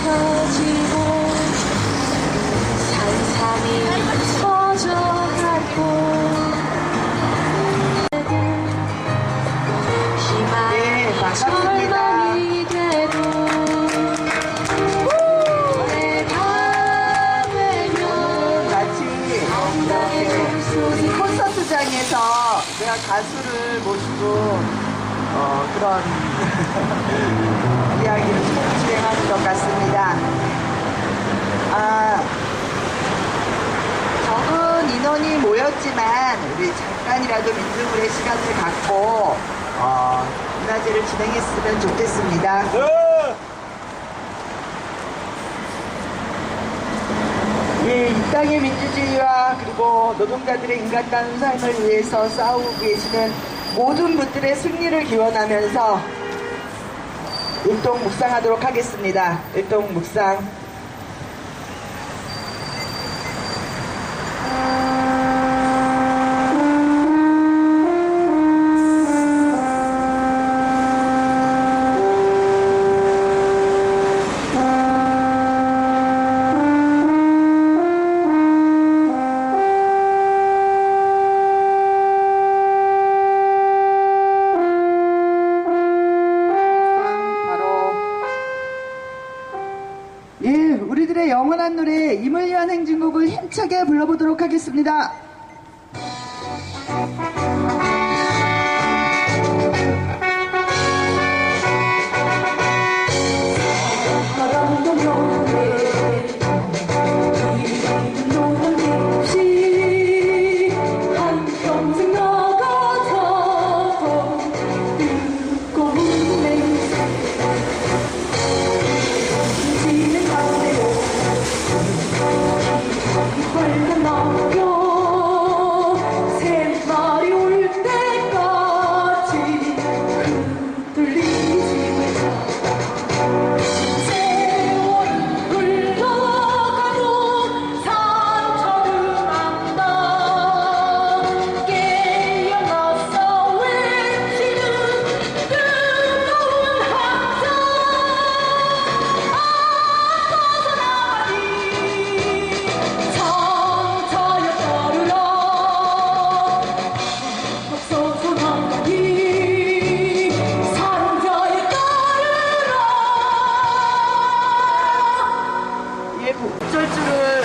흩어지고 산산이 퍼져가고 희망이 절망이 돼도 내가 되면 같이 이렇게 콘서트장에서 제가 가수를 모시고 그런 이야기를 진행하는 것 같습니다. 적은 인원이 모였지만 우리 잠깐이라도 민중물의 시간을 갖고 문화제를 진행했으면 좋겠습니다. 이 땅의 민주주의와 그리고 노동자들의 인간다운 삶을 위해서 싸우고 계시는 모든 분들의 승리를 기원하면서 율동 묵상하도록 하겠습니다. 율동 묵상. 우리들의 영원한 노래 임을 위한 행진곡을 힘차게 불러보도록 하겠습니다. 어쩔 줄을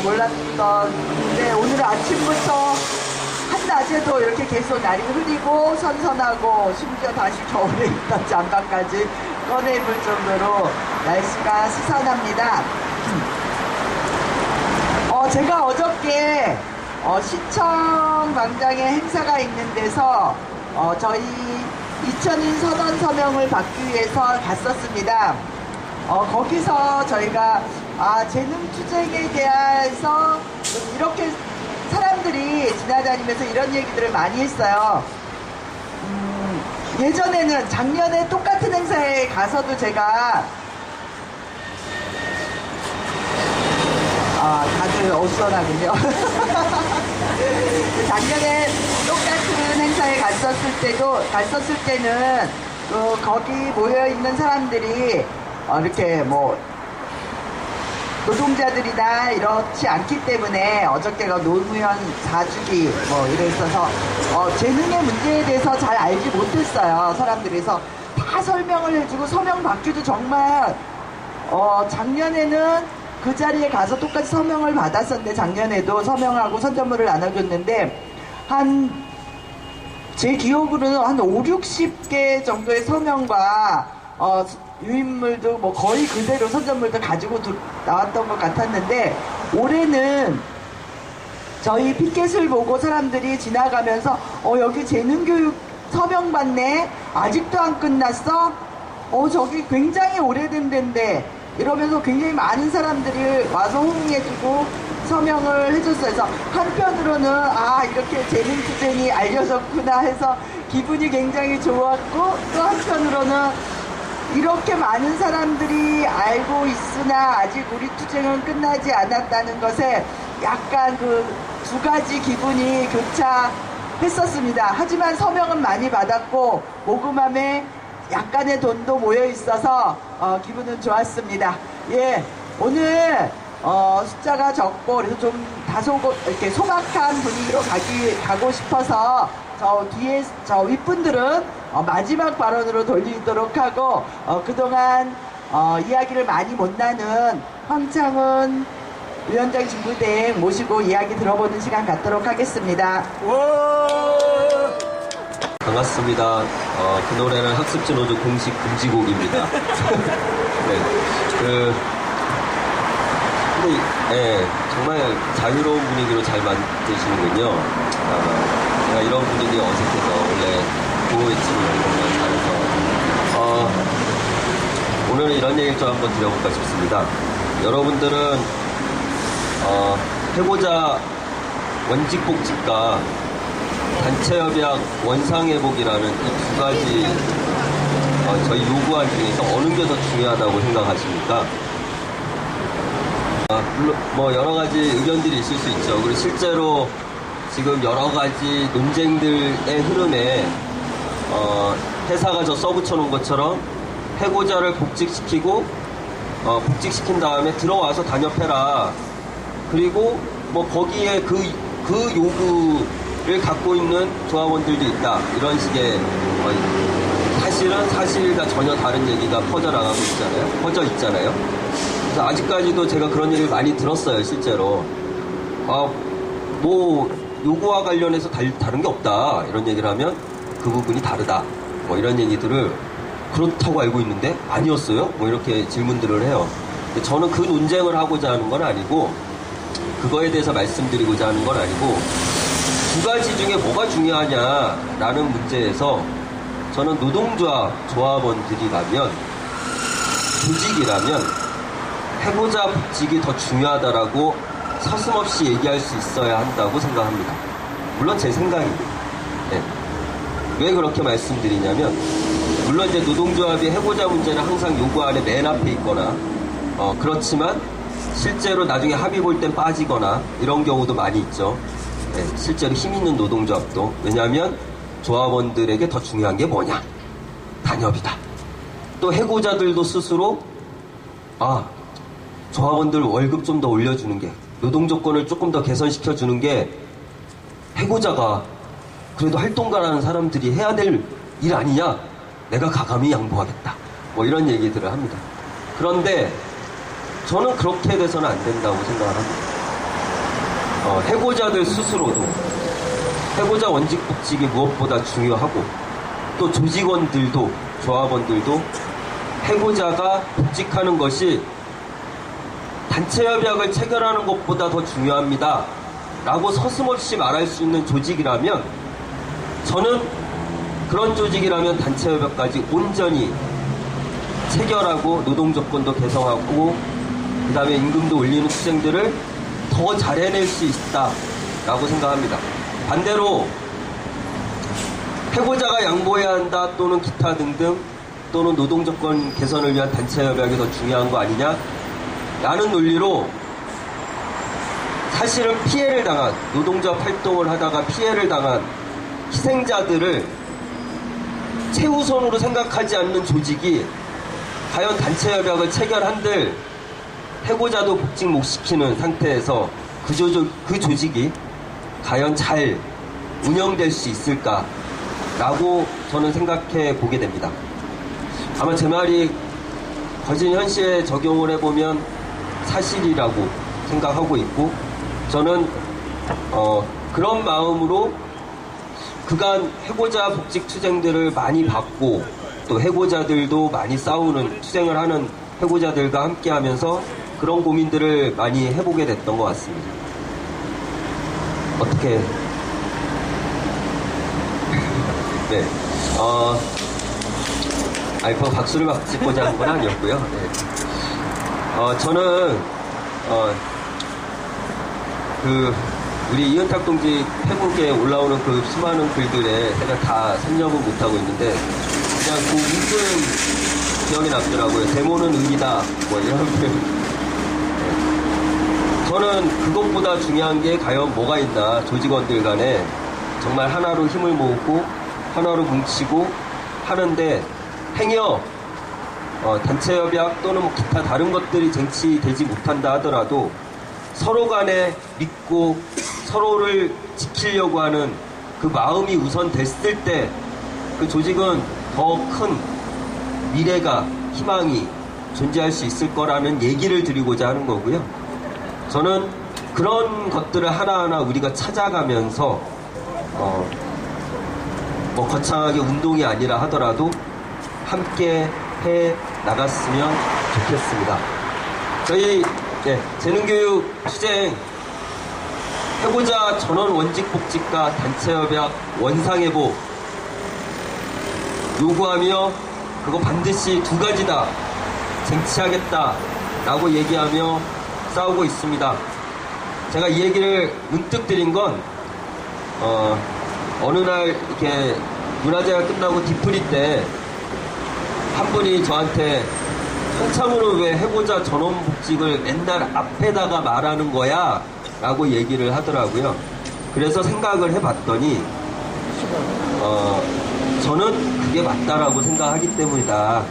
몰랐던데 오늘 아침부터 한낮에도 이렇게 계속 날이 흐리고 선선하고 심지어 다시 겨울에 있던 잠바까지 꺼내볼 정도로 날씨가 스산합니다. 제가 어저께 시청 광장에 행사가 있는 데서 저희 2000인 선언 서명을 받기 위해서 갔었습니다. 거기서 저희가 재능투쟁에 대해서 이렇게 사람들이 지나다니면서 이런 얘기들을 많이 했어요. 예전에는 작년에 똑같은 행사에 가서도 제가 다들 어수선하군요. 작년에 똑같은 행사에 갔었을 때는 거기 모여있는 사람들이 이렇게 뭐 노동자들이나 이렇지 않기 때문에 어저께가 노무현 4주기 뭐 이랬어서 재능의 문제에 대해서 잘 알지 못했어요. 사람들이. 그래서 다 설명을 해주고 서명 받기도 정말 작년에는 그 자리에 가서 똑같이 서명을 받았었는데 작년에도 서명하고 선전물을 나눠줬는데 제 기억으로는 한 5, 60개 정도의 서명과 유인물도 뭐 거의 그대로 선전물도 가지고 나왔던 것 같았는데 올해는 저희 피켓을 보고 사람들이 지나가면서 여기 재능교육 서명 받네, 아직도 안 끝났어, 저기 굉장히 오래된 데인데 이러면서 굉장히 많은 사람들이 와서 호응해주고 서명을 해줬어요. 그래서 한편으로는 이렇게 재능투쟁이 알려졌구나 해서 기분이 굉장히 좋았고, 또 한편으로는 이렇게 많은 사람들이 알고 있으나 아직 우리 투쟁은 끝나지 않았다는 것에 약간 그 두 가지 기분이 교차했었습니다. 하지만 서명은 많이 받았고 모금함에 약간의 돈도 모여 있어서 기분은 좋았습니다. 예, 오늘 숫자가 적고 그래서 좀 다소 이렇게 소박한 분위기로 가고 싶어서 저 윗분들은 마지막 발언으로 돌리도록 하고 그동안 이야기를 많이 못 나눈 황창훈 위원장 중부대행 모시고 이야기 들어보는 시간 갖도록 하겠습니다. 반갑습니다. 그 노래는 학습지 노조 공식 금지곡입니다. 네, 근데, 정말 자유로운 분위기로 잘 만드시는군요. 제가 이런 분위기 어색해서 원래 구호외치는 이런 걸 잘해서, 오늘은 이런 얘기를 좀 한번 드려볼까 싶습니다. 여러분들은, 해고자 원직복직과 단체협약 원상회복이라는 이 두 가지 저희 요구안 중에서 어느 게 더 중요하다고 생각하십니까? 물론 뭐 여러 가지 의견들이 있을 수 있죠. 그리고 실제로 지금 여러 가지 논쟁들의 흐름에 회사가 저 써붙여 놓은 것처럼 해고자를 복직시키고 복직시킨 다음에 들어와서 단협해라. 그리고 뭐 거기에 그 요구를 갖고 있는 조합원들도 있다. 이런 식의 사실은 사실과 전혀 다른 얘기가 퍼져 있잖아요. 그래서 아직까지도 제가 그런 얘기를 많이 들었어요, 실제로. 뭐 요구와 관련해서 다른 게 없다. 이런 얘기를 하면 그 부분이 다르다. 뭐 이런 얘기들을 그렇다고 알고 있는데 아니었어요? 뭐 이렇게 질문들을 해요. 근데 저는 그 논쟁을 하고자 하는 건 아니고 그거에 대해서 말씀드리고자 하는 건 아니고 두 가지 중에 뭐가 중요하냐라는 문제에서 저는 노동조합 조합원들이라면 조직이라면 해고자 복직이 더 중요하다라고 서슴없이 얘기할 수 있어야 한다고 생각합니다. 물론 제 생각입니다. 네. 왜 그렇게 말씀드리냐면 물론 이제 노동조합이 해고자 문제는 항상 요구안에 맨 앞에 있거나 그렇지만 실제로 나중에 합의 볼 땐 빠지거나 이런 경우도 많이 있죠. 네, 실제로 힘 있는 노동조합도. 왜냐하면 조합원들에게 더 중요한 게 뭐냐? 단협이다. 또 해고자들도 스스로 조합원들 월급 좀 더 올려주는 게 노동 조건을 조금 더 개선시켜주는 게 해고자가 그래도 활동가라는 사람들이 해야 될 일 아니냐? 내가 가감히 양보하겠다. 뭐 이런 얘기들을 합니다. 그런데 저는 그렇게 돼서는 안 된다고 생각을 합니다. 해고자들 스스로도 해고자 원직 복직이 무엇보다 중요하고 또 조직원들도 조합원들도 해고자가 복직하는 것이 단체협약을 체결하는 것보다 더 중요합니다. 라고 서슴없이 말할 수 있는 조직이라면 저는 그런 조직이라면 단체협약까지 온전히 체결하고 노동조건도 개선하고 그 다음에 임금도 올리는 투쟁들을 더 잘 해낼 수 있다라고 생각합니다. 반대로 해고자가 양보해야 한다 또는 기타 등등 또는 노동조건 개선을 위한 단체협약이 더 중요한 거 아니냐 라는 논리로 사실은 피해를 당한 노동조합 활동을 하다가 피해를 당한 희생자들을 최우선으로 생각하지 않는 조직이 과연 단체협약을 체결한들 해고자도 복직 못 시키는 상태에서 그 조직이 과연 잘 운영될 수 있을까라고 저는 생각해 보게 됩니다. 아마 제 말이 거진 현실에 적용을 해보면 사실이라고 생각하고 있고 저는 그런 마음으로 그간 해고자 복직 투쟁들을 많이 받고 또 해고자들도 많이 싸우는 투쟁을 하는 해고자들과 함께 하면서 그런 고민들을 많이 해보게 됐던 것 같습니다. 어떻게 네 그 박수를 막 찍고자 하는 건 아니었고요. 네. 저는 우리 이은탁 동지 페북에 올라오는 그 수많은 글들에 제가 다 섭렵은 못하고 있는데 그냥 그 웃음 기억이 남더라고요. 데모는 의리다 뭐 이런 표현. 저는 그것보다 중요한 게 과연 뭐가 있나. 조직원들 간에 정말 하나로 힘을 모으고 하나로 뭉치고 하는데 행여 단체 협약 또는 뭐 기타 다른 것들이 쟁취되지 못한다 하더라도 서로 간에 믿고 서로를 지키려고 하는 그 마음이 우선 됐을 때 그 조직은 더 큰 미래가, 희망이 존재할 수 있을 거라는 얘기를 드리고자 하는 거고요. 저는 그런 것들을 하나하나 우리가 찾아가면서 뭐 거창하게 운동이 아니라 하더라도 함께 해 나갔으면 좋겠습니다. 저희 재능교육 투쟁 해고자 전원 원직복직과 단체협약 원상회복 요구하며 그거 반드시 2가지다 쟁취하겠다라고 얘기하며 싸우고 있습니다. 제가 이 얘기를 문득 드린 건 어느 날 이렇게 문화제가 끝나고 뒤풀이 때 한 분이 저한테 한참으로 왜 해고자 전원복직을 맨날 앞에다가 말하는 거야? 라고 얘기를 하더라고요. 그래서 생각을 해봤더니 저는 그게 맞다라고 생각하기 때문이다.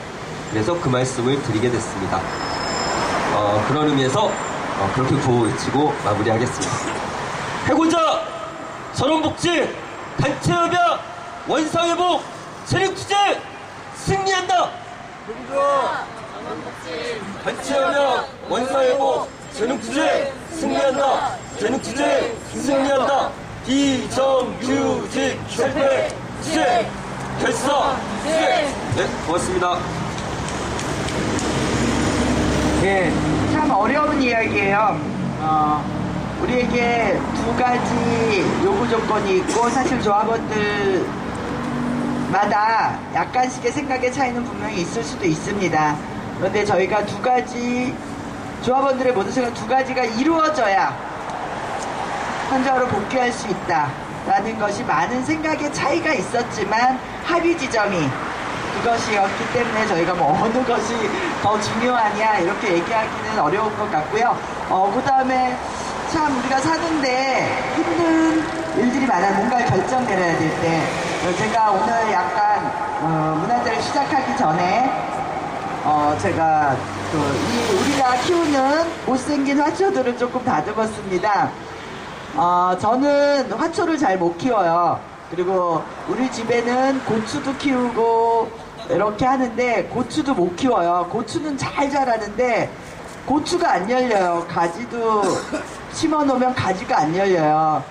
그래서 그 말씀을 드리게 됐습니다. 그런 의미에서 그렇게 구호 외치고 마무리하겠습니다. 해고자 전원복직 단체협약 원상회복 재능투쟁 승리한다. 단체협약 원상회복 재능투쟁 승리한다. 재능투쟁 승리한다. 비정규직 실패 투쟁 결사 투쟁. 네, 고맙습니다. 예, 참 어려운 이야기예요. 우리에게 2가지 요구 조건이 있고 사실 조합원들마다 약간씩의 생각의 차이는 분명히 있을 수도 있습니다. 그런데 저희가 2가지 조합원들의 모든 생각 2가지가 이루어져야 현장으로 복귀할 수 있다라는 것이 많은 생각의 차이가 있었지만 합의 지점이 그것이었기 때문에 저희가 뭐 어느 것이 더 중요하냐 이렇게 얘기하기는 어려운 것 같고요. 그 다음에 참 우리가 사는데 힘든 일들이 많아요. 뭔가를 결정 내려야 될 때. 제가 오늘 약간 문화제를 시작하기 전에 제가 우리가 키우는 못생긴 화초들을 조금 다듬었습니다. 저는 화초를 잘 못 키워요. 그리고 우리 집에는 고추도 키우고 이렇게 하는데 고추도 못 키워요. 고추는 잘 자라는데 고추가 안 열려요. 가지도 심어놓으면 가지가 안 열려요.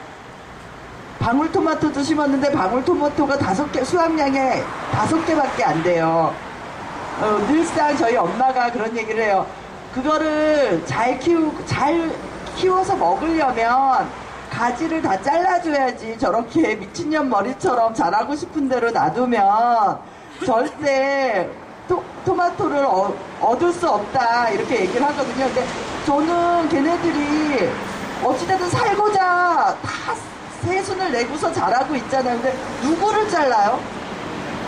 방울토마토도 심었는데 방울토마토가 5개, 수확량이 5개밖에 안 돼요. 늘상 저희 엄마가 그런 얘기를 해요. 그거를 잘 키워서 먹으려면 가지를 다 잘라줘야지 저렇게 미친년 머리처럼 자라고 싶은 대로 놔두면 절대 토마토를 얻을 수 없다 이렇게 얘기를 하거든요. 근데 저는 걔네들이 어찌됐든 살고자 다 새순을 내고서 자라고 있잖아요. 근데 누구를 잘라요?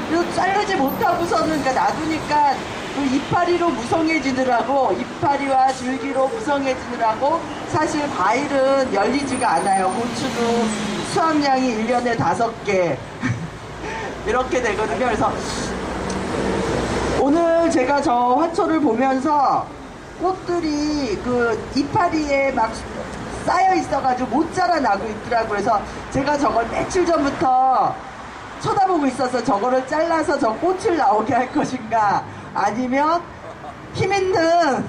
그래서 자르지 못하고서는 그러니까 놔두니까 그 이파리로 무성해지느라고 이파리와 줄기로 무성해지느라고 사실 과일은 열리지가 않아요. 고추도 수확량이 1년에 5개 이렇게 되거든요. 그래서 오늘 제가 저 화초를 보면서 꽃들이 그 이파리에 막 쌓여 있어가지고 못 자라나고 있더라고요. 그래서 제가 저걸 며칠 전부터 쳐다보고 있어서 저거를 잘라서 저 꽃을 나오게 할 것인가 아니면 힘있는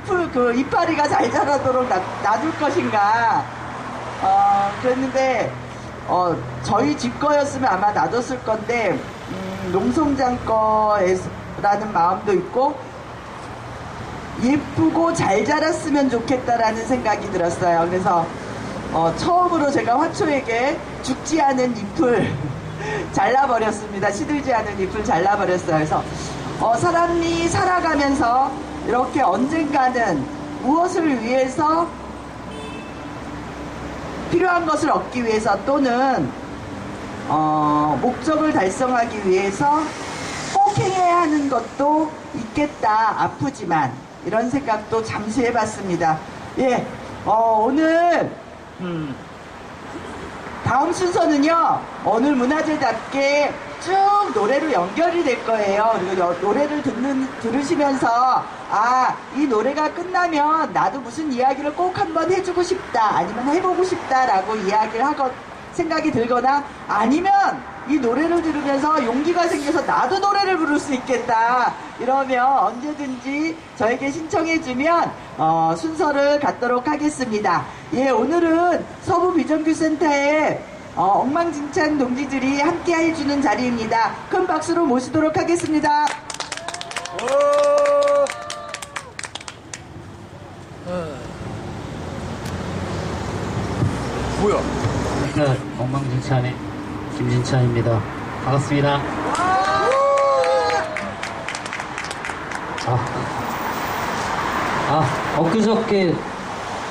그 이파리가 잘 자라도록 놔둘 것인가 그랬는데 저희 집 거였으면 아마 놔뒀을 건데 농성장 거라는 마음도 있고 예쁘고 잘 자랐으면 좋겠다라는 생각이 들었어요. 그래서 처음으로 제가 화초에게 죽지 않은 잎을 잘라버렸습니다. 시들지 않은 잎을 잘라버렸어요. 그래서 사람이 살아가면서 이렇게 언젠가는 무엇을 위해서 필요한 것을 얻기 위해서 또는 목적을 달성하기 위해서 꼭 해야 하는 것도 있겠다. 아프지만 이런 생각도 잠시 해봤습니다. 예, 오늘 다음 순서는요. 오늘 문화제답게 쭉 노래로 연결이 될 거예요. 그리고 노래를 들으시면서 이 노래가 끝나면 나도 무슨 이야기를 꼭 한번 해주고 싶다, 아니면 해보고 싶다라고 생각이 들거나, 아니면 이 노래를 들으면서 용기가 생겨서 나도 노래를 부를 수 있겠다, 이러면 언제든지 저에게 신청해주면 순서를 갖도록 하겠습니다. 예, 오늘은 서부 비정규센터에 엉망진창 동지들이 함께 해주는 자리입니다. 큰 박수로 모시도록 하겠습니다. 뭐야? 엉망진창의 김진찬입니다. 반갑습니다. 엊그저께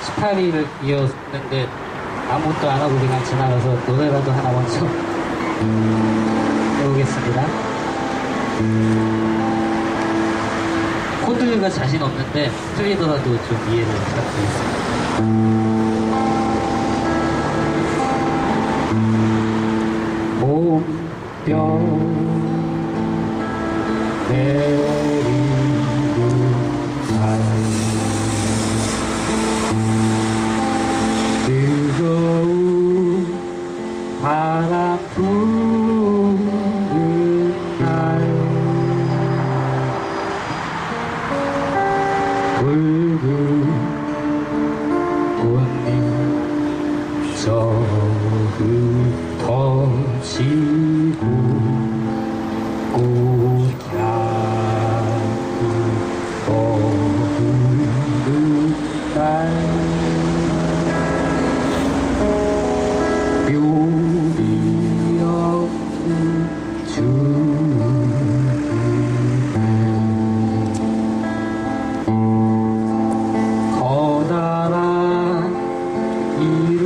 18일 이었는데 아무것도 안 하고 그냥 지나가서 노래라도 하나 먼저 해보겠습니다. 코드가 자신 없는데 틀리더라도 좀 이해를 부탁드리겠습니다. 봄병 내리고 뜨거운 바람 부는 날 붉은 꽃잎 흩어지고 꽃향기 떠오르는 날 묘리 없는 주님의 커다란 이름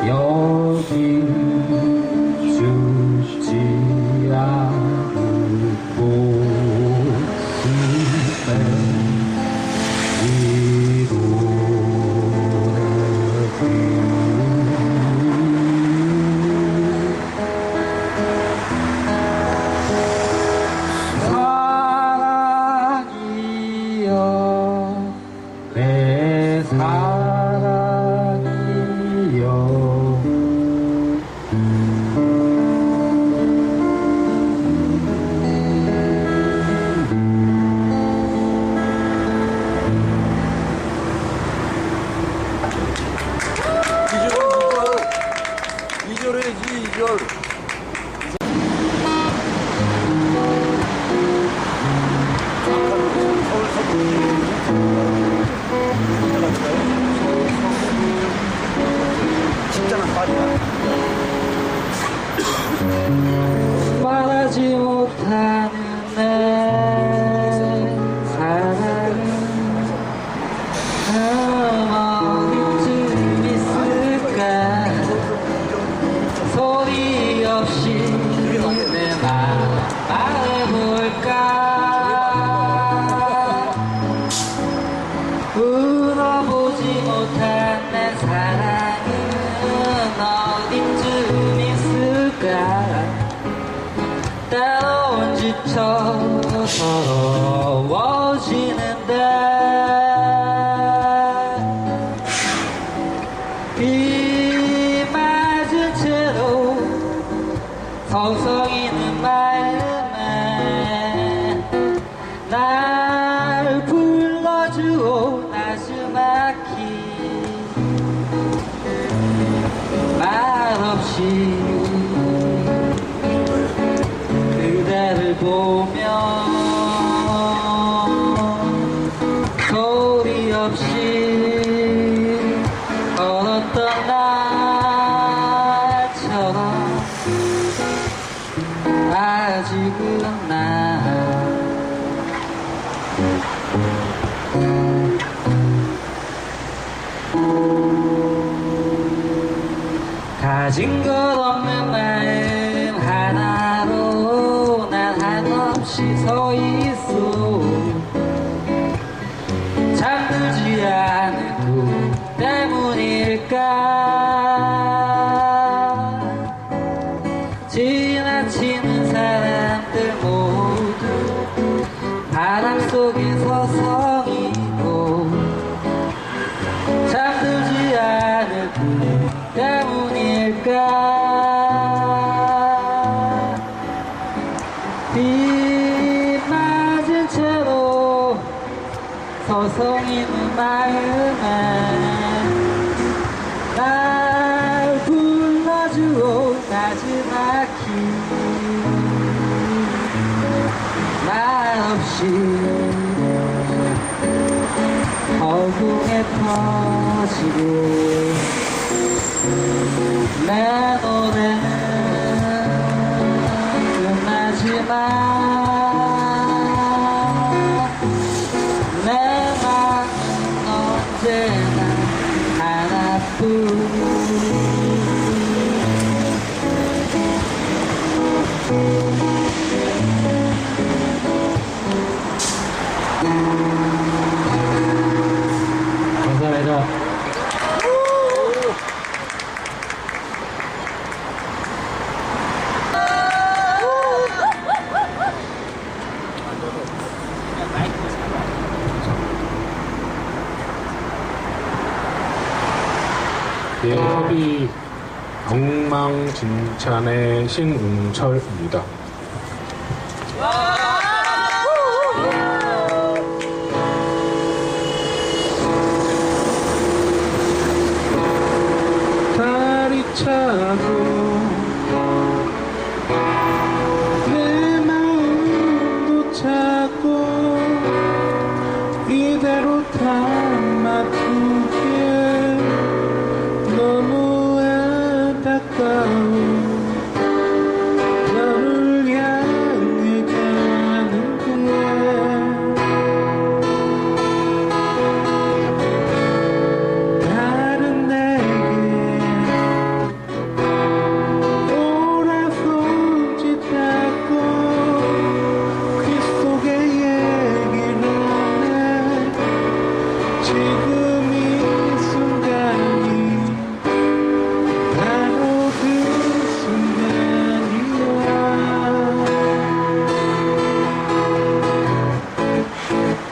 여기 죽지 않을 곳에 사랑이여 내 사랑이여 이절 해야지, 이절. 진짜는 빠지다. 말하지 못하는 내 사랑은 어디쯤 있을까. 소리 없이 내 맘 말해볼까. 울어보지 못한 내 사랑은 어디쯤 있을까. 따라온 지쳐 서러워지는데 비 맞은 채로 서성이는 마음에 날 불러주오 나지막히 말없이 그대를 보며 소리 없이 걸었던 나처럼 아직은 나 가진 것 없는 마음 하나로 난 한없이 서 있어. 잠들지 않을 꿈 때문에 지나치는 사람들 모두 바람 속에 서성이고 잠들지 않을 그 때문일까. 비 맞은 채로 서성이는 마음에 날 불러주오 나지막히 나 없이 허공에 퍼지고 내 노래는 끝나지만 내 마음은 언제나 하나뿐. 감사합니다. 예, 협의 엉망진창의 신웅철입니다. 달이 차고 내 마음도 차고 이대로 담아두게 너무 안타까워 너를 향해 가는데 다른 내게 오라손짓 하고 그 속에 얘기를 해 지금 이 순간이 바로 그 순간이야.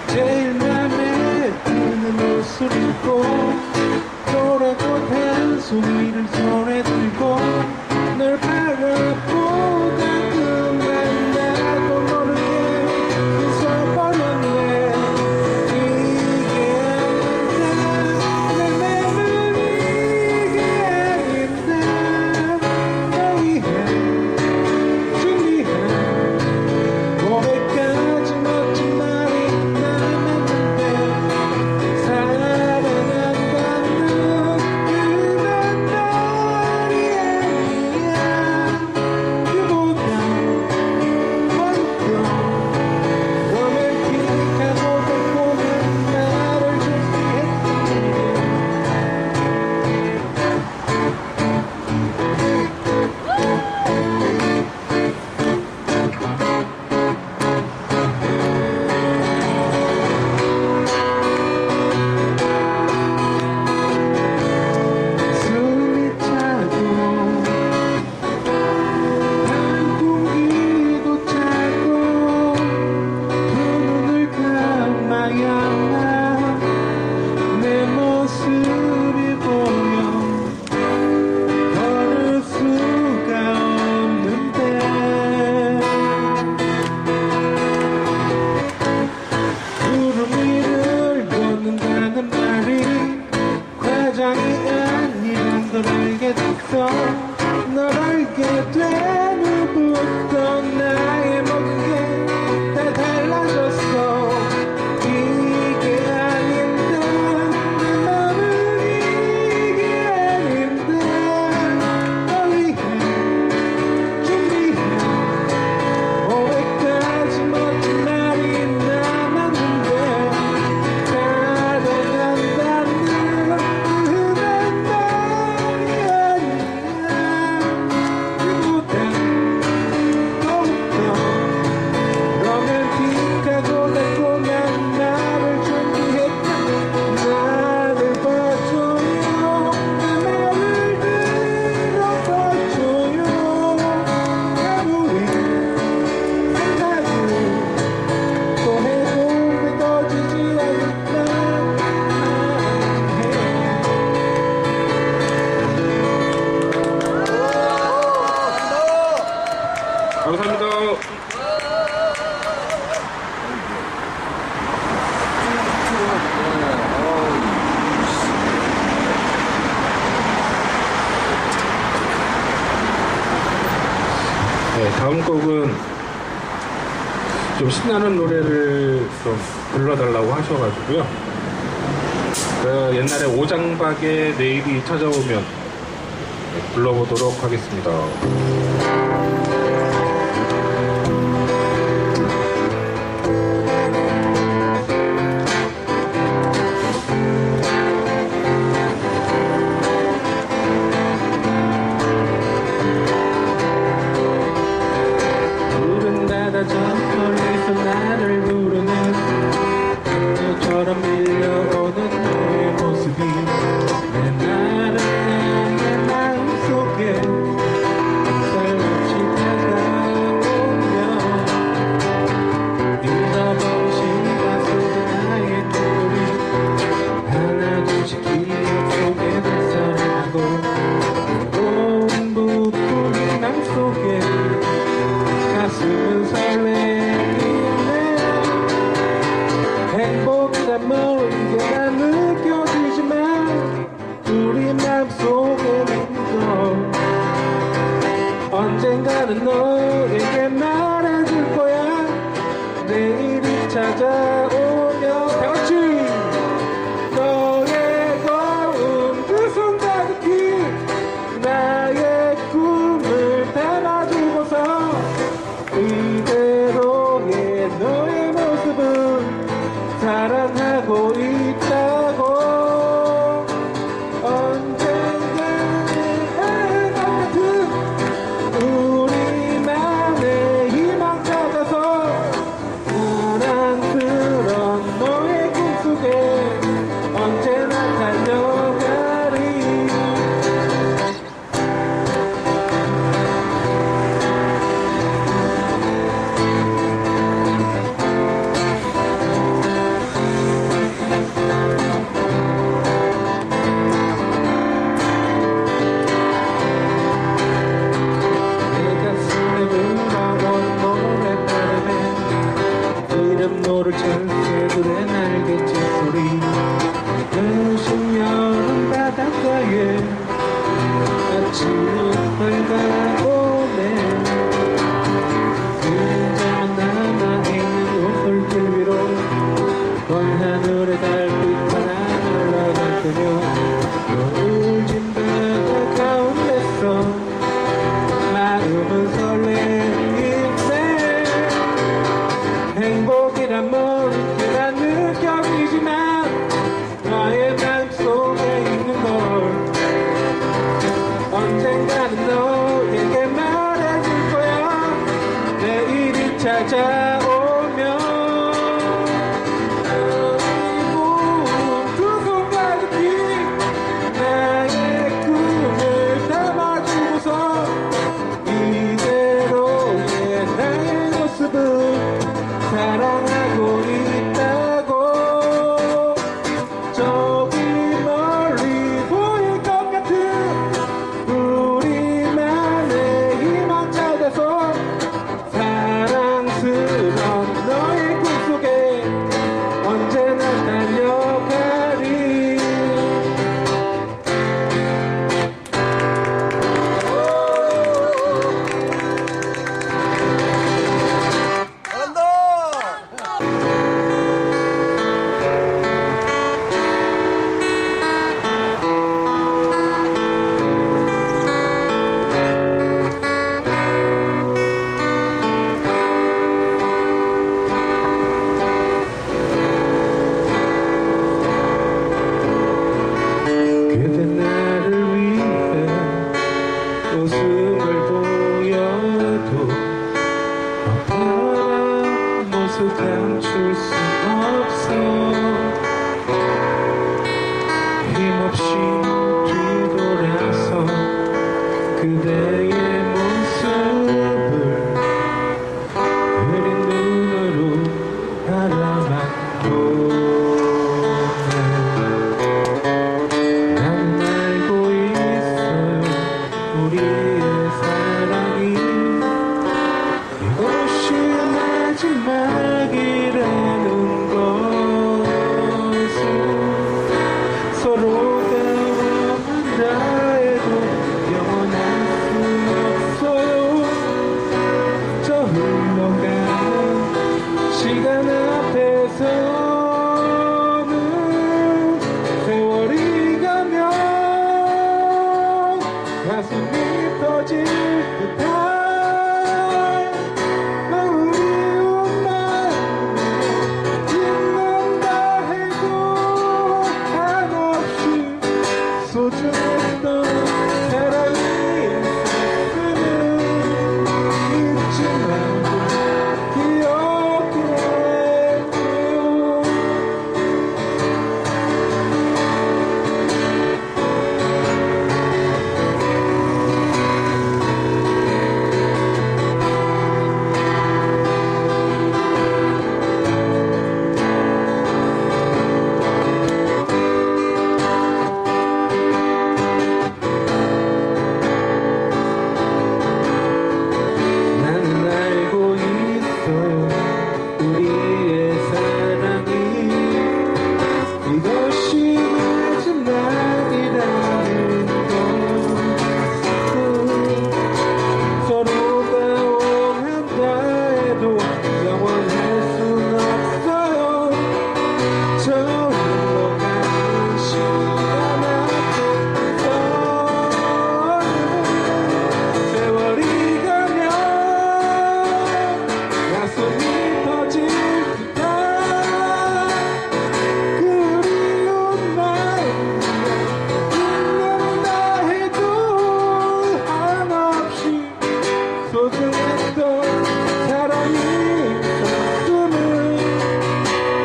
제일 맘에 드는 옷을 입고 노래도 단소리를 손에 들고 널 바라보다 그만 나도 모르게 웃어버렸네. 이게 아닌데 내 맘은 이게 아닌데 너 위해 준비한 고백까지 멋진 말이 남았는데 사랑한다는 그런 말이 아니야. 그보다 먼저 로맨틱하고 달콤한 말을 준비했는데 숨이 차고 한 공기도 차고 두 눈을 감아야만 내 모습이 보여 걸을 수가 없는데 구름 위를 걷는다는 말이 과장이 아니란 걸 알게 됐어. 널 알게 된 후부터 나의 모든 게 다 달라졌어. 이게 아닌데 내 맘은 이게 아닌데 널 위해 준비한 오래까지 멋진 날이 남았는데 사랑한다는 그런 말이 아니야. 그보다 다음 곡은 좀 신나는 노래를 좀 불러달라고 하셔가지고요. 그 옛날에 오장박의 내일이 찾아오면 불러보도록 하겠습니다. 푸른 바다 저 멀리서 나를 부르는 그처럼 밀려오는 너의 모습이 내 나를 향해 마음속에 살없이 다가오며 잃어버린 시간 속에 나의 눈물이 하나둘씩 기억 속에 되살아나고 온 부푼 맘속에 가슴은 설레이네. 행복이란 멀리가 느껴지지만 우리 맘속에 있는 걸 언젠가는 너에게 말해줄 거야. 내일이 찾아오면 다같이 너의 고운 그 손 가득히 나의 꿈을 담아주고서 이대로의 너의 모습은 사랑하고 있다고. 언젠가는 같은 우리만의 희망 찾아서 사랑스런 너의 꿈속에 언제나 달려가리. 내 가슴에 흘러온 노랫바람에 이름 모를 철새들의 날갯짓 소리 눈신 여름 바닷가에 아침이 밝아오네. 그림자만 남아있는 옷솔길 위로 먼 하늘의 달빛 하나 날아갈 때며 노을진 바다 가운데서 마음은 설레이네. 행복이란 멀리가 느껴지지만 나의 맘속에 있는 걸 언젠가는 너에게 말해줄 거야. 내일이 찾아오면 두 손 가득히 나의 꿈을 담아주고서 이대로의 나의 모습은 사랑하고 있다고. 저기 멀리 보일 것 같은 우리만의 희망 찾아서 사랑스런 너의 꿈속에 언제나 달려가리. 그대 나를 위해 웃음을 보여도 어떤 모습 감출 수 없어. 힘없이 뒤돌아서 그대의 모습을 흐린 눈으로 바라만 보네. 난 알고 있어요. 우리의 사랑이 이것이 마지막이라는 것을 서로가 가슴이 터질 듯한 그리운 마음으로 잊는다 해도 한없이 소중했던 사랑이 있었음을 잊지 말고 기억해요. 나는 알고 있어요 우리의 사랑이 이것이 마지막이라는 걸 서로가 원한다 해도 영원할 순 없어요 저 흘러가는 시간 앞에서 세월이 가면 가슴이 터질 듯한 그리운 마음으로 잊는다 해도 한없이 소중했던 사랑이 있었음을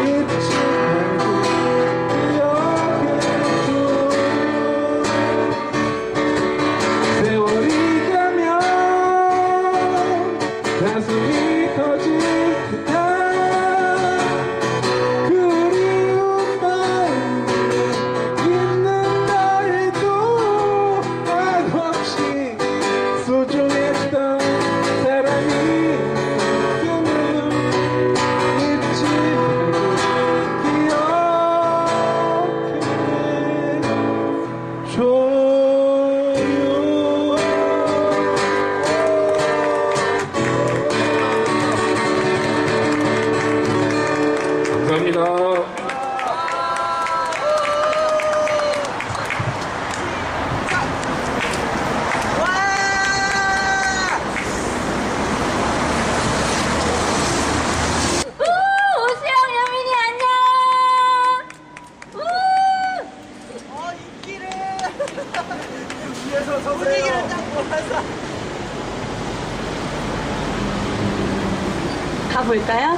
잊지 말고 기억해줘 세월이 가면 가슴이 터질 듯한 그리운 마음으로 잊는다 해도 한없이 소중했던 사랑이 있었음을 잊지 말고 기억해줘요. 감사합니다. 오수영 여민이 안녕. 분위기를 딱 몰아서 가볼까요?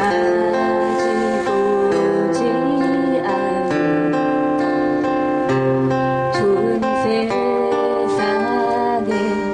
아직 오지 않은 좋은 세상에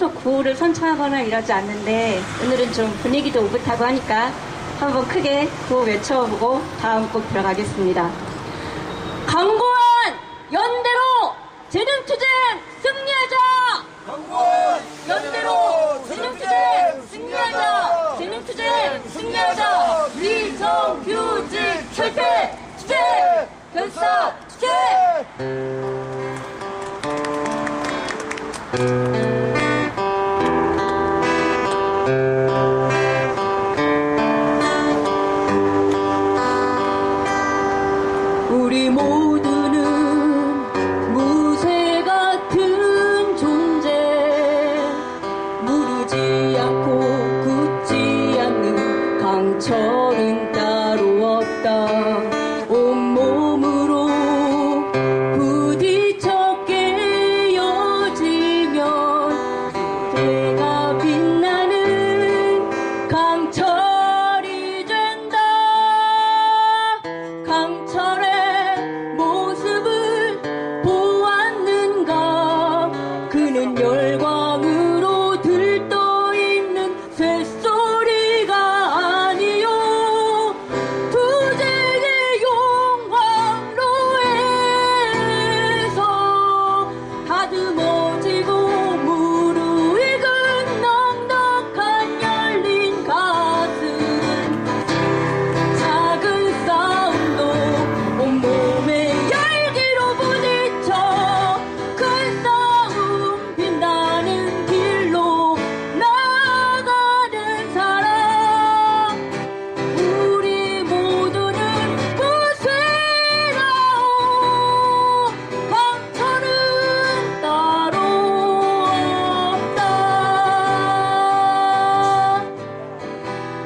평소 구호를 선창하거나 이러지 않는데 오늘은 좀 분위기도 오붓하고 하니까 한번 크게 구호 외쳐보고 다음 곡 들어가겠습니다. 강고한 연대로 재능투쟁 승리하자! 강고한 연대로 재능투쟁 승리하자! 재능투쟁 승리하자! 비정규직 철폐 투쟁! 결사 투쟁! 우리 모두는 무쇠 같은 존재, 무르지 않고 굳지 않는 강철은 따로 없다. 온몸으로 부딪혀 깨어지면 내가 빛나는 강철이 된다. 강철의 모습을 보았는가. 그는 열광으로 들떠 있는 쇳소리가 아니요 투쟁의 용광로에서 다듬어지고 무르익은 넉넉한 열린 가슴. 작은 싸움도 온몸에 열기로 부딪혀 큰 싸움 빛나는 길로 나아가는 사람. 우리 모두는 무쇠라오. 강철은 따로 없다.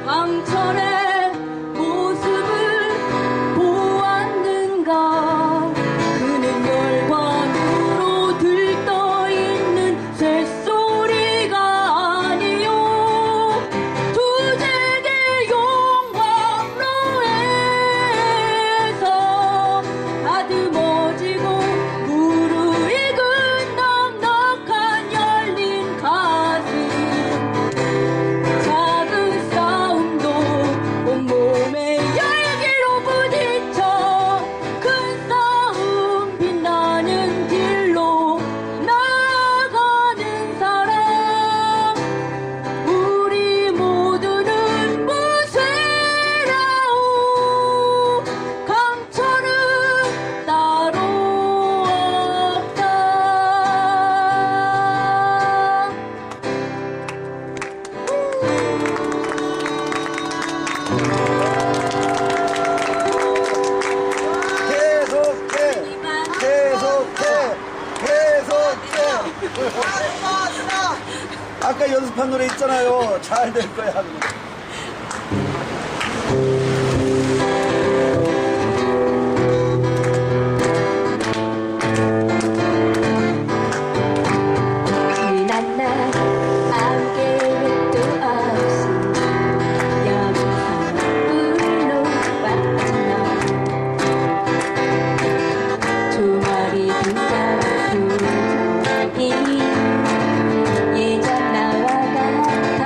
강철의 모습을 보았는가. 그는 열광으로 들떠 있는 쇳소리가 아니요 투쟁의 용광로에서 다듬어지고 무르익은 넉넉한 열린 가슴. 작은 싸움도 온몸에 열기로 부딪혀 큰 싸움 빛나는 길로 나아가는 사람. 우리 모두는 무쇠라오. 강철은 따로 없다. 계속해. 아까 연습한 노래 있잖아요. 잘 될 거야. 지난 날 아무 계획도 없이 영상으로 빠진 너. 종아리 등장 표정이 예전 나와 같아.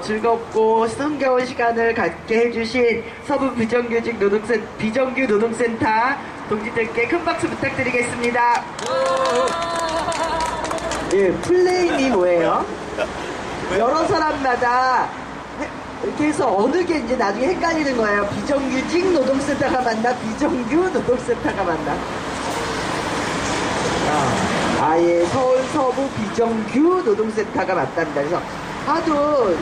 즐겁고 흥겨운 시간을 갖게 해주신 서부 비정규 노동센터 동지들께 큰 박수 부탁드리겠습니다. 예, 플레임이 뭐예요? 여러 사람마다 이렇게 해서 어느 게 이제 나중에 헷갈리는 거예요. 비정규직 노동센터가 맞나? 비정규 노동센터가 맞나? 아예 서울 서부 비정규 노동센터가 맞답니다. 그래서 하도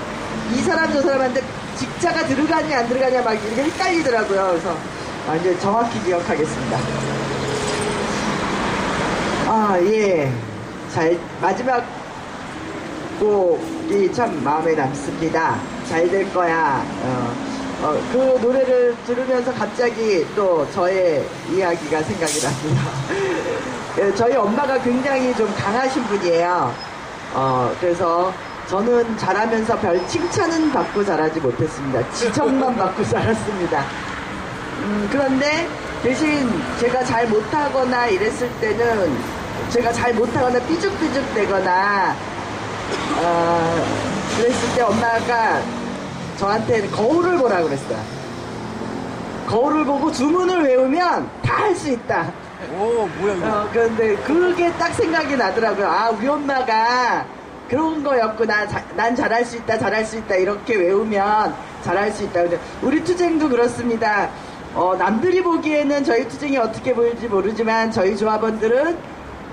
이 사람 저 사람한테 직자가 들어가냐 안 들어가냐 막 이렇게 헷갈리더라고요. 그래서 이제 정확히 기억하겠습니다. 예. 잘, 마지막 곡이 참 마음에 남습니다. 잘 될 거야. 그 노래를 들으면서 갑자기 또 저의 이야기가 생각이 납니다. 저희 엄마가 굉장히 좀 강하신 분이에요. 그래서 저는 자라면서 별 칭찬은 받고 자라지 못했습니다. 지적만 받고 자랐습니다. 그런데 대신 제가 잘 못하거나 이랬을 때는 제가 잘 못하거나 삐죽삐죽 되거나 그랬을 때 엄마가 저한테 거울을 보라고 그랬어요. 거울을 보고 주문을 외우면 다 할 수 있다. 오, 뭐야, 이거. 그런데 그게 딱 생각이 나더라고요. 우리 엄마가 그런 거였구나. 난 잘할 수 있다, 잘할 수 있다. 이렇게 외우면 잘할 수 있다. 근데 우리 투쟁도 그렇습니다. 남들이 보기에는 저희 투쟁이 어떻게 보일지 모르지만 저희 조합원들은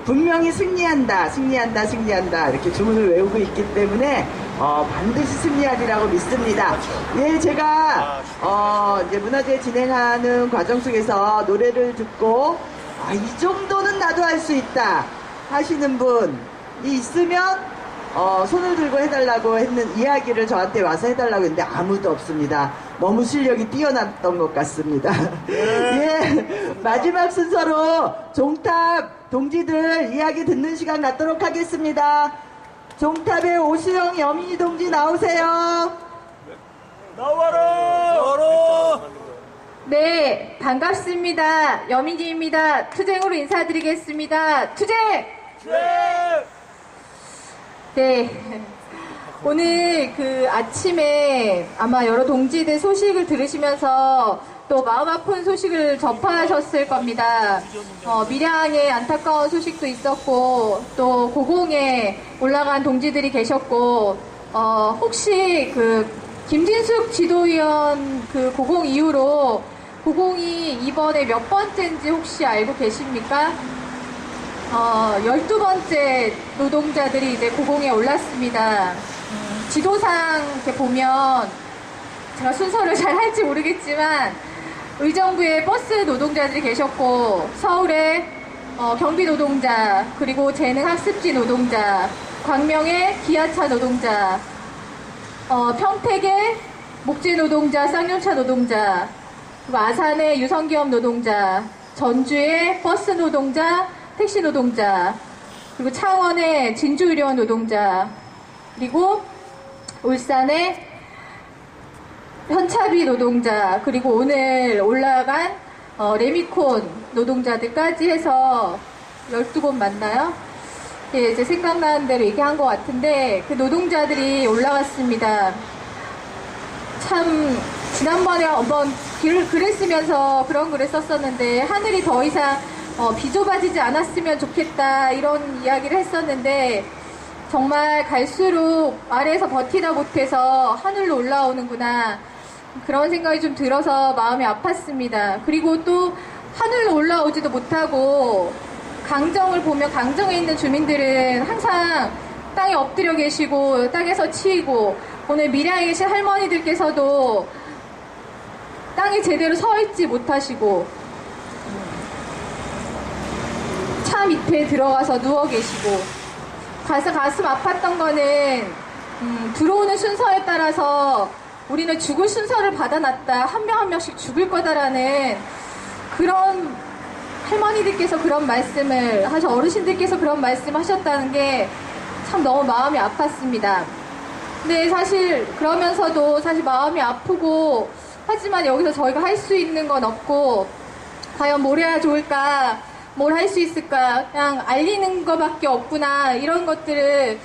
분명히 승리한다, 승리한다, 승리한다. 이렇게 주문을 외우고 있기 때문에 반드시 승리하리라고 믿습니다. 예, 제가 이제 문화제 진행하는 과정 속에서 노래를 듣고 이 정도는 나도 할 수 있다 하시는 분이 있으면 손을 들고 해달라고 했는 이야기를 저한테 와서 해달라고 했는데 아무도 없습니다. 너무 실력이 뛰어났던 것 같습니다. 예, 마지막 순서로 종탑 동지들 이야기 듣는 시간 갖도록 하겠습니다. 종탑의 오수영 여민이 동지 나오세요. 나와라! 네, 반갑습니다. 여민지입니다. 투쟁으로 인사드리겠습니다. 투쟁! 네. 오늘 아침에 아마 여러 동지들 소식을 들으시면서 또 마음 아픈 소식을 접하셨을 겁니다. 밀양에 안타까운 소식도 있었고, 또 고공에 올라간 동지들이 계셨고, 혹시 김진숙 지도위원 고공 이후로 고공이 이번에 몇 번째인지 혹시 알고 계십니까? 12번째 노동자들이 이제 고공에 올랐습니다. 지도상 이렇게 보면 제가 순서를 잘 할지 모르겠지만 의정부에 버스 노동자들이 계셨고 서울에 경비 노동자, 그리고 재능학습지 노동자, 광명의 기아차 노동자, 평택의 목재 노동자, 쌍용차 노동자, 그리고 아산의 유성기업 노동자, 전주의 버스 노동자, 택시 노동자, 그리고 창원의 진주의료원 노동자, 그리고 울산의 현차비 노동자, 그리고 오늘 올라간 레미콘 노동자들까지 해서 12곳 맞나요? 예, 이제 생각나는 대로 얘기한 것 같은데 그 노동자들이 올라갔습니다. 참 지난번에 한번 글을 쓰면서 그런 글을 썼었는데 하늘이 더 이상 비좁아지지 않았으면 좋겠다 이런 이야기를 했었는데 정말 갈수록 아래에서 버티다 못해서 하늘로 올라오는구나 그런 생각이 좀 들어서 마음이 아팠습니다. 그리고 또 하늘로 올라오지도 못하고 강정을 보면 강정에 있는 주민들은 항상 땅에 엎드려 계시고 땅에서 치이고 오늘 밀양에 계신 할머니들께서도 땅에 제대로 서 있지 못하시고 차 밑에 들어가서 누워 계시고 가슴 아팠던 거는 들어오는 순서에 따라서 우리는 죽을 순서를 받아놨다. 한 명 한 명씩 죽을 거다라는 그런 할머니들께서 그런 말씀을 어르신들께서 그런 말씀을 하셨다는 게 참 너무 마음이 아팠습니다. 근데 사실 그러면서도 사실 마음이 아프고 하지만 여기서 저희가 할 수 있는 건 없고 과연 뭘 해야 좋을까? 뭘 할 수 있을까? 그냥 알리는 것밖에 없구나. 이런 것들을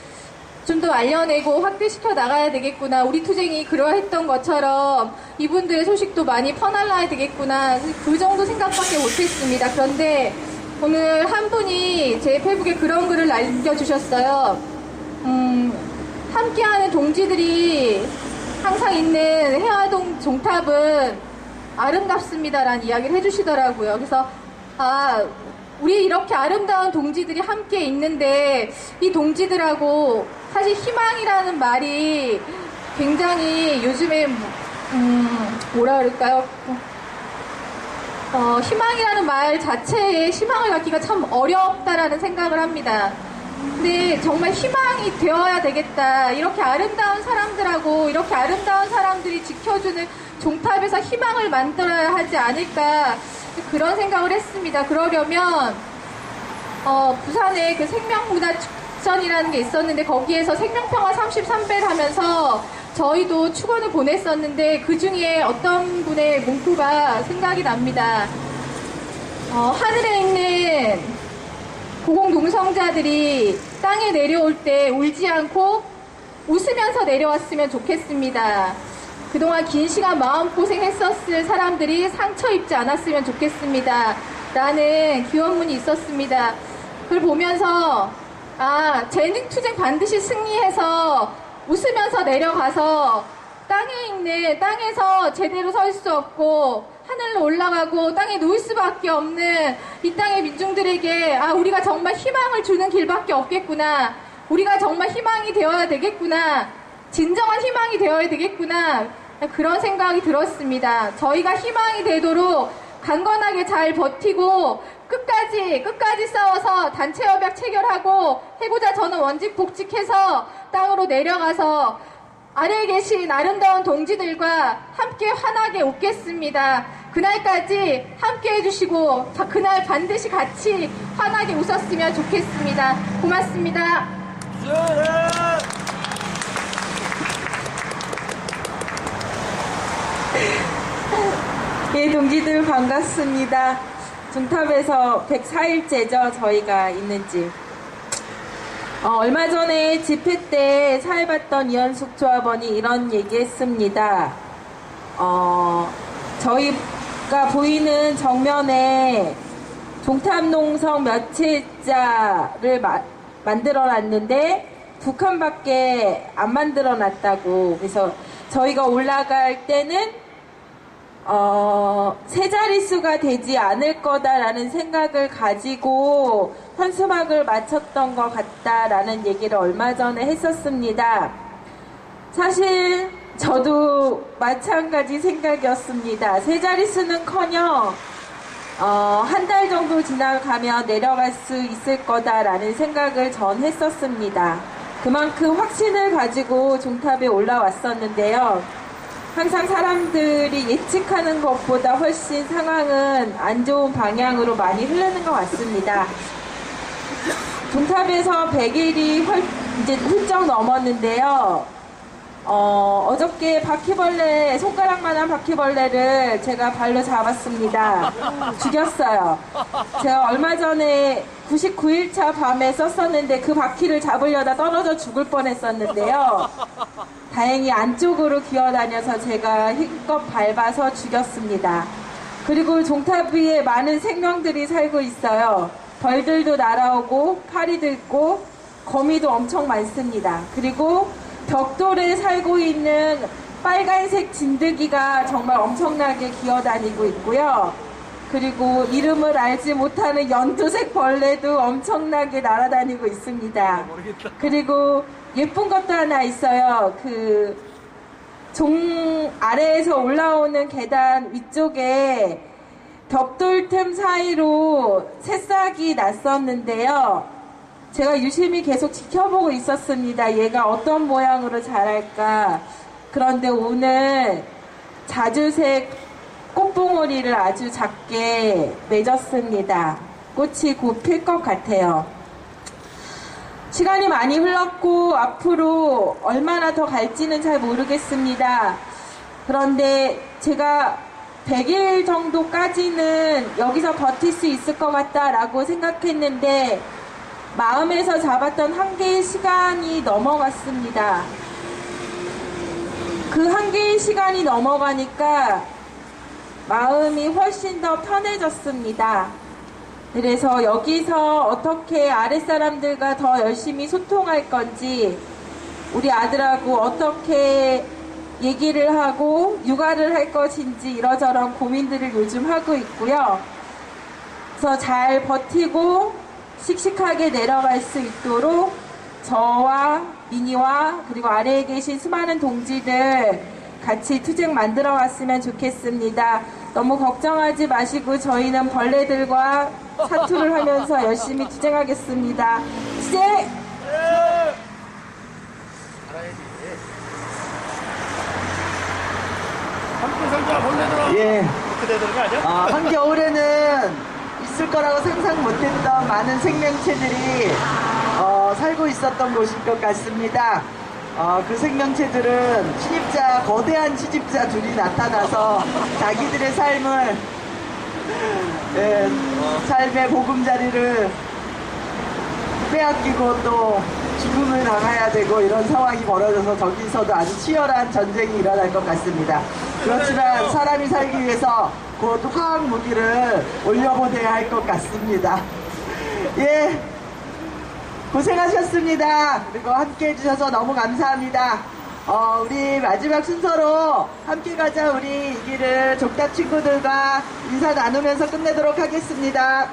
좀 더 알려내고 확대시켜 나가야 되겠구나. 우리 투쟁이 그러했던 것처럼 이분들의 소식도 많이 퍼날라야 되겠구나. 그 정도 생각밖에 못했습니다. 그런데 오늘 한 분이 제 페이북에 그런 글을 남겨주셨어요. 함께하는 동지들이 항상 있는 해화동 종탑은 아름답습니다라는 이야기를 해주시더라고요. 그래서 우리 이렇게 아름다운 동지들이 함께 있는데 이 동지들하고 사실 희망이라는 말이 굉장히 요즘에 뭐라 그럴까요? 희망이라는 말 자체에 희망을 갖기가 참 어렵다라는 생각을 합니다. 근데 정말 희망이 되어야 되겠다. 이렇게 아름다운 사람들하고 이렇게 아름다운 사람들이 지켜주는 종탑에서 희망을 만들어야 하지 않을까 그런 생각을 했습니다. 그러려면 부산에 그 생명문화축전이라는 게 있었는데 거기에서 생명평화 33배를 하면서 저희도 축원을 보냈었는데 그 중에 어떤 분의 문구가 생각이 납니다. 하늘에 있는 고공농성자들이 땅에 내려올 때 울지 않고 웃으면서 내려왔으면 좋겠습니다. 그동안 긴 시간 마음고생했었을 사람들이 상처 입지 않았으면 좋겠습니다. 라는 기원문이 있었습니다. 그걸 보면서 재능투쟁 반드시 승리해서 웃으면서 내려가서 땅에서 제대로 설 수 없고 하늘로 올라가고 땅에 누울 수밖에 없는 이 땅의 민중들에게 우리가 정말 희망을 주는 길밖에 없겠구나. 우리가 정말 희망이 되어야 되겠구나. 진정한 희망이 되어야 되겠구나. 그런 생각이 들었습니다. 저희가 희망이 되도록 강건하게 잘 버티고 끝까지 싸워서 단체협약 체결하고 해고자 전원 원직 복직해서 땅으로 내려가서 아래에 계신 아름다운 동지들과 함께 환하게 웃겠습니다. 그날까지 함께 해주시고 그날 반드시 같이 환하게 웃었으면 좋겠습니다. 고맙습니다. 예, 동지들 반갑습니다. 종탑에서 104일째죠, 저희가 있는지. 얼마 전에 집회 때 사회봤던 이현숙 조합원이 이런 얘기 했습니다. 저희가 보이는 정면에 종탑농성 몇채자를 만들어 놨는데 북한밖에 안 만들어 놨다고. 그래서 저희가 올라갈 때는 세 자릿수가 되지 않을 거다라는 생각을 가지고 현수막을 맞췄던 것 같다라는 얘기를 얼마 전에 했었습니다. 사실 저도 마찬가지 생각이었습니다. 세 자릿수는커녕 한 달 정도 지나가면 내려갈 수 있을 거다라는 생각을 전 했었습니다. 그만큼 확신을 가지고 종탑에 올라왔었는데요. 항상 사람들이 예측하는 것보다 훨씬 상황은 안 좋은 방향으로 많이 흐르는 것 같습니다. 종탑에서 100일이 이제 훌쩍 넘었는데요. 어저께 바퀴벌레, 손가락만한 바퀴벌레를 제가 발로 잡았습니다. 죽였어요. 제가 얼마 전에 99일차 밤에 썼었는데 그 바퀴를 잡으려다 떨어져 죽을 뻔했었는데요. 다행히 안쪽으로 기어다녀서 제가 힘껏 밟아서 죽였습니다. 그리고 종탑 위에 많은 생명들이 살고 있어요. 벌들도 날아오고 파리도 있고 거미도 엄청 많습니다. 그리고 벽돌에 살고 있는 빨간색 진드기가 정말 엄청나게 기어다니고 있고요. 그리고 이름을 알지 못하는 연두색 벌레도 엄청나게 날아다니고 있습니다. 그리고 예쁜 것도 하나 있어요. 그 종 아래에서 올라오는 계단 위쪽에 벽돌 틈 사이로 새싹이 났었는데요. 제가 유심히 계속 지켜보고 있었습니다. 얘가 어떤 모양으로 자랄까. 그런데 오늘 자주색 꽃봉오리를 아주 작게 맺었습니다. 꽃이 곧 필 것 같아요. 시간이 많이 흘렀고 앞으로 얼마나 더 갈지는 잘 모르겠습니다. 그런데 제가 100일 정도까지는 여기서 버틸 수 있을 것 같다라고 생각했는데 마음에서 잡았던 한계의 시간이 넘어갔습니다. 그 한계의 시간이 넘어가니까 마음이 훨씬 더 편해졌습니다. 그래서 여기서 어떻게 아랫사람들과 더 열심히 소통할 건지, 우리 아들하고 어떻게 얘기를 하고 육아를 할 것인지 이러저런 고민들을 요즘 하고 있고요. 그래서 잘 버티고 씩씩하게 내려갈 수 있도록 저와 미니와 그리고 아래에 계신 수많은 동지들 같이 투쟁 만들어 갔으면 좋겠습니다. 너무 걱정하지 마시고 저희는 벌레들과 사투를 하면서 열심히 투쟁하겠습니다. 투쟁! 상자 벌레들아. 예. 그렇게 되는 거 아니야? 한겨울에는 있을 거라고 상상 못했던 많은 생명체들이 살고 있었던 곳일 것 같습니다. 그 생명체들은 거대한 취집자 둘이 나타나서 자기들의 삶을, 삶의 보금자리를 빼앗기고 또 죽음을 당해야 되고 이런 상황이 벌어져서 저기서도 아주 치열한 전쟁이 일어날 것 같습니다. 그렇지만 사람이 살기 위해서 곧 화학 무기를 올려보내야 할 것 같습니다. 예, 고생하셨습니다. 그리고 함께 해주셔서 너무 감사합니다. 우리 마지막 순서로 함께 가자 우리 이 길을 족답 친구들과 인사 나누면서 끝내도록 하겠습니다.